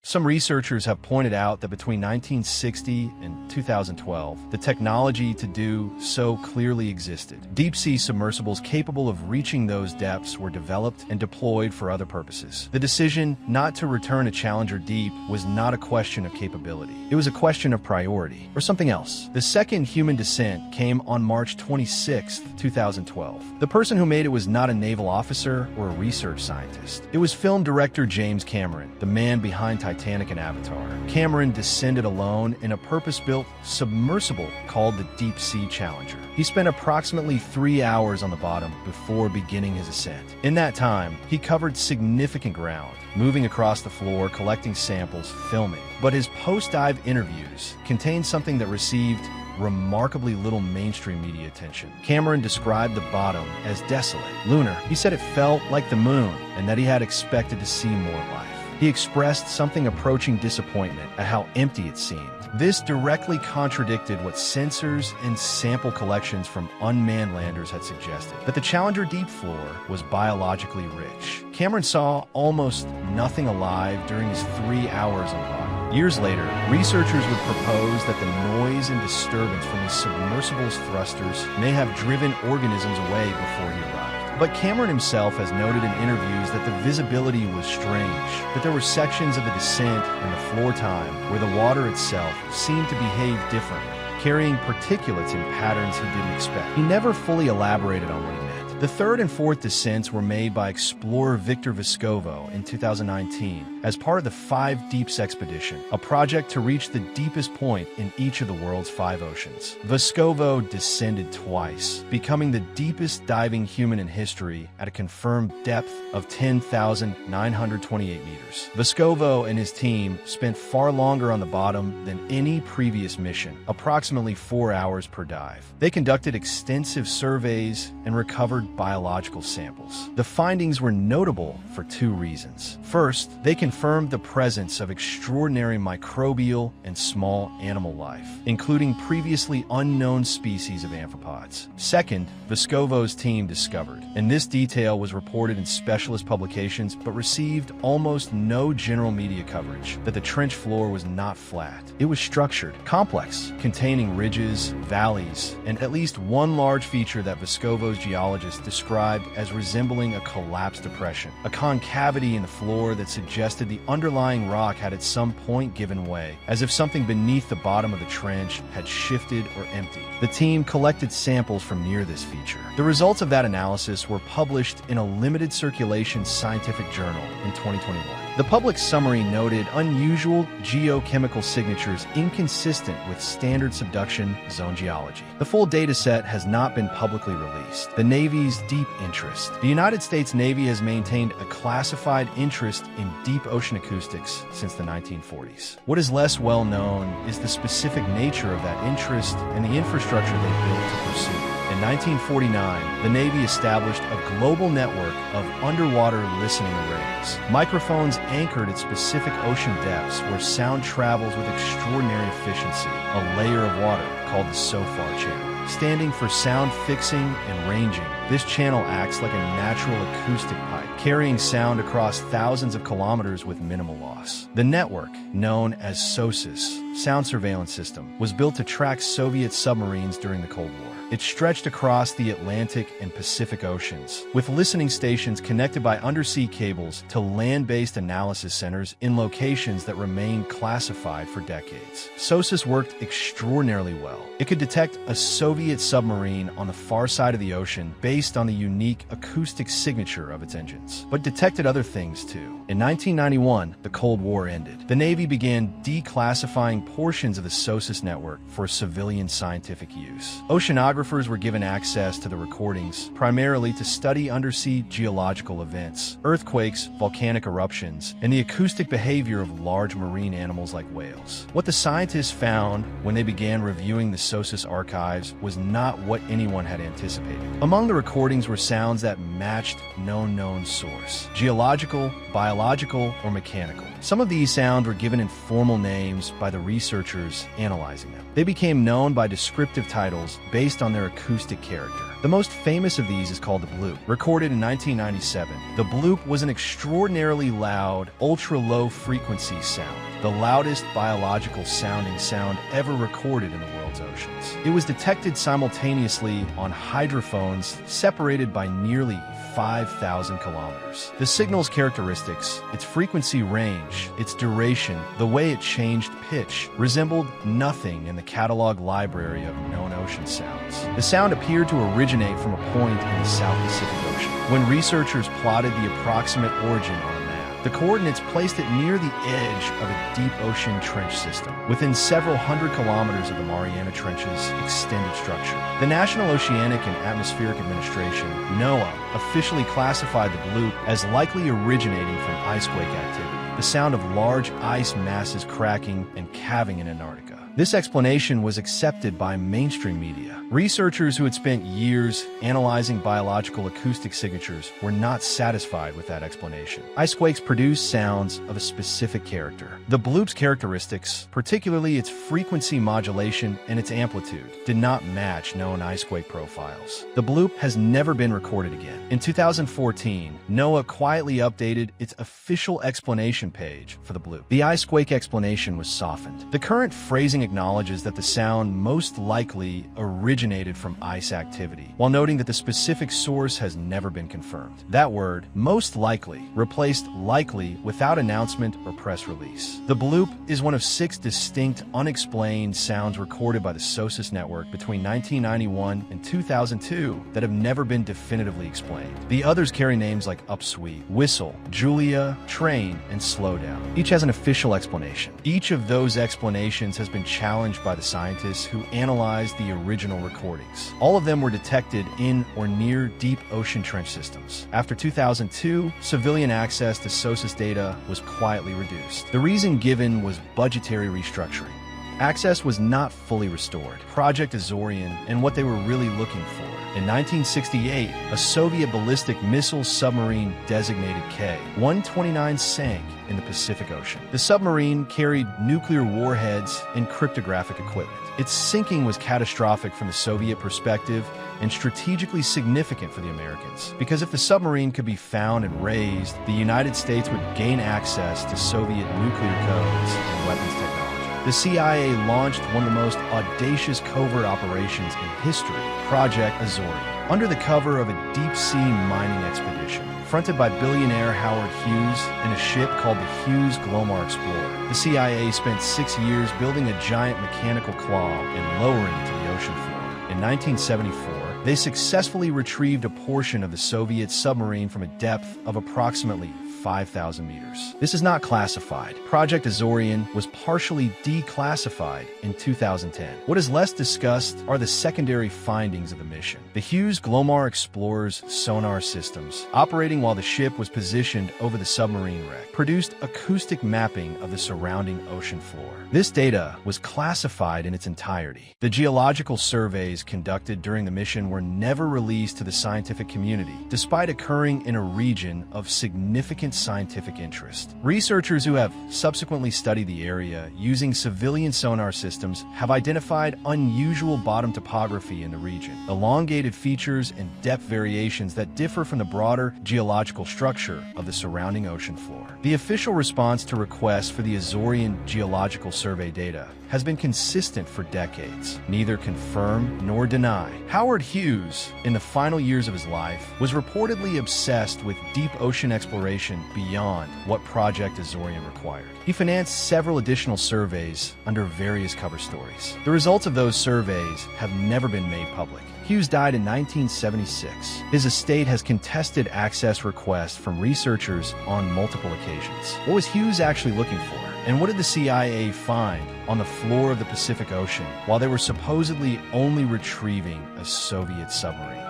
Some researchers have pointed out that between 1960 and 2012, the technology to do so clearly existed. Deep-sea submersibles capable of reaching those depths were developed and deployed for other purposes. The decision not to return a Challenger deep was not a question of capability. It was a question of priority, or something else. The second human descent came on March 26, 2012. The person who made it was not a naval officer or a research scientist. It was film director James Cameron, the man behind Titanic and Avatar. Cameron descended alone in a purpose-built submersible called the Deep Sea Challenger. He spent approximately 3 hours on the bottom before beginning his ascent. In that time, he covered significant ground, moving across the floor, collecting samples, filming. But his post-dive interviews contained something that received remarkably little mainstream media attention. Cameron described the bottom as desolate, lunar. He said it felt like the moon and that he had expected to see more life. He expressed something approaching disappointment at how empty it seemed. This directly contradicted what sensors and sample collections from unmanned landers had suggested, that the Challenger deep floor was biologically rich. Cameron saw almost nothing alive during his 3 hours on the bottom. Years later, researchers would propose that the noise and disturbance from the submersible's thrusters may have driven organisms away before he arrived. But Cameron himself has noted in interviews that the visibility was strange, that there were sections of the descent and the floor time where the water itself seemed to behave differently, carrying particulates in patterns he didn't expect. He never fully elaborated on what he meant. The third and fourth descents were made by explorer Victor Vescovo in 2019 as part of the 5 Deeps expedition, a project to reach the deepest point in each of the world's 5 oceans. Vescovo descended twice, becoming the deepest diving human in history at a confirmed depth of 10,928 meters. Vescovo and his team spent far longer on the bottom than any previous mission, approximately 4 hours per dive. They conducted extensive surveys and recovered biological samples. The findings were notable for 2 reasons. First, they confirmed the presence of extraordinary microbial and small animal life, including previously unknown species of amphipods. Second, Vescovo's team discovered, and this detail was reported in specialist publications but received almost no general media coverage, that the trench floor was not flat. It was structured, complex, containing ridges, valleys, and at least one large feature that Vescovo's geologists described as resembling a collapsed depression, a concavity in the floor that suggested the underlying rock had at some point given way, as if something beneath the bottom of the trench had shifted or emptied. The team collected samples from near this feature. The results of that analysis were published in a limited circulation scientific journal in 2021. The public summary noted unusual geochemical signatures inconsistent with standard subduction zone geology. The full data set has not been publicly released. The Navy's deep interest. The United States Navy has maintained a classified interest in deep ocean acoustics since the 1940s. What is less well known is the specific nature of that interest and the infrastructure they built to pursue it. In 1949, the Navy established a global network of underwater listening arrays. Microphones anchored at specific ocean depths where sound travels with extraordinary efficiency, a layer of water called the SOFAR channel. Standing for sound fixing and ranging, this channel acts like a natural acoustic pipe, carrying sound across thousands of kilometers with minimal loss. The network, known as SOSUS, Sound Surveillance System, was built to track Soviet submarines during the Cold War. It stretched across the Atlantic and Pacific Oceans, with listening stations connected by undersea cables to land-based analysis centers in locations that remained classified for decades. SOSUS worked extraordinarily well. It could detect a Soviet submarine on the far side of the ocean based on the unique acoustic signature of its engines, but detected other things too. In 1991, the Cold War ended. The Navy began declassifying portions of the SOSUS network for civilian scientific use. Oceanographers were given access to the recordings, primarily to study undersea geological events, earthquakes, volcanic eruptions, and the acoustic behavior of large marine animals like whales. What the scientists found when they began reviewing the SOSUS archives was not what anyone had anticipated. Among the recordings were sounds that matched no known source: geological, biological, or mechanical. Some of these sounds were given informal names by the researchers analyzing them. They became known by descriptive titles based on their acoustic character. The most famous of these is called the bloop. Recorded in 1997, the bloop was an extraordinarily loud, ultra-low frequency sound, the loudest biological sounding sound ever recorded in the world's oceans. It was detected simultaneously on hydrophones separated by nearly 5,000 kilometers. The signal's characteristics, its frequency range, its duration, the way it changed pitch, resembled nothing in the catalog library of known ocean sounds. The sound appeared to originate from a point in the South Pacific Ocean. When researchers plotted the approximate origin on a map, the coordinates placed it near the edge of a deep ocean trench system, within several hundred kilometers of the Mariana Trench's extended structure. The National Oceanic and Atmospheric Administration, NOAA, officially classified the bloop as likely originating from icequake activity, the sound of large ice masses cracking and calving in Antarctica. This explanation was accepted by mainstream media. Researchers who had spent years analyzing biological acoustic signatures were not satisfied with that explanation. Icequakes produce sounds of a specific character. The bloop's characteristics, particularly its frequency modulation and its amplitude, did not match known icequake profiles. The bloop has never been recorded again. In 2014, NOAA quietly updated its official explanation page for the bloop. The icequake explanation was softened. The current phrasing acknowledges that the sound most likely originated from ice activity, while noting that the specific source has never been confirmed. That word, most likely, replaced likely without announcement or press release. The bloop is one of 6 distinct, unexplained sounds recorded by the SOSUS network between 1991 and 2002 that have never been definitively explained. The others carry names like upsweep, whistle, Julia, train, and slowdown. Each has an official explanation. Each of those explanations has been challenged by the scientists who analyzed the original recordings. All of them were detected in or near deep ocean trench systems. After 2002, civilian access to SOSUS data was quietly reduced. The reason given was budgetary restructuring. Access was not fully restored. Project Azorian and what they were really looking for. In 1968, a Soviet ballistic missile submarine designated K-129 sank in the Pacific Ocean. The submarine carried nuclear warheads and cryptographic equipment. Its sinking was catastrophic from the Soviet perspective and strategically significant for the Americans, because if the submarine could be found and raised, the United States would gain access to Soviet nuclear codes and weapons technology. The CIA launched one of the most audacious covert operations in history, Project Azorian, under the cover of a deep-sea mining expedition, fronted by billionaire Howard Hughes and a ship called the Hughes Glomar Explorer. The CIA spent 6 years building a giant mechanical claw and lowering it to the ocean floor. In 1974, they successfully retrieved a portion of the Soviet submarine from a depth of approximately 5,000 meters. This is not classified. Project Azorian was partially declassified in 2010. What is less discussed are the secondary findings of the mission. The Hughes Glomar Explorer's sonar systems, operating while the ship was positioned over the submarine wreck, produced acoustic mapping of the surrounding ocean floor. This data was classified in its entirety. The geological surveys conducted during the mission were never released to the scientific community, despite occurring in a region of significant scientific interest. Researchers who have subsequently studied the area using civilian sonar systems have identified unusual bottom topography in the region, elongated features and depth variations that differ from the broader geological structure of the surrounding ocean floor. The official response to requests for the Azorian geological survey data has been consistent for decades, neither confirm nor deny. Howard Hughes, in the final years of his life, was reportedly obsessed with deep ocean exploration beyond what Project Azorian required. He financed several additional surveys under various cover stories. The results of those surveys have never been made public. Hughes died in 1976. His estate has contested access requests from researchers on multiple occasions. What was Hughes actually looking for? And what did the CIA find on the floor of the Pacific Ocean while they were supposedly only retrieving a Soviet submarine?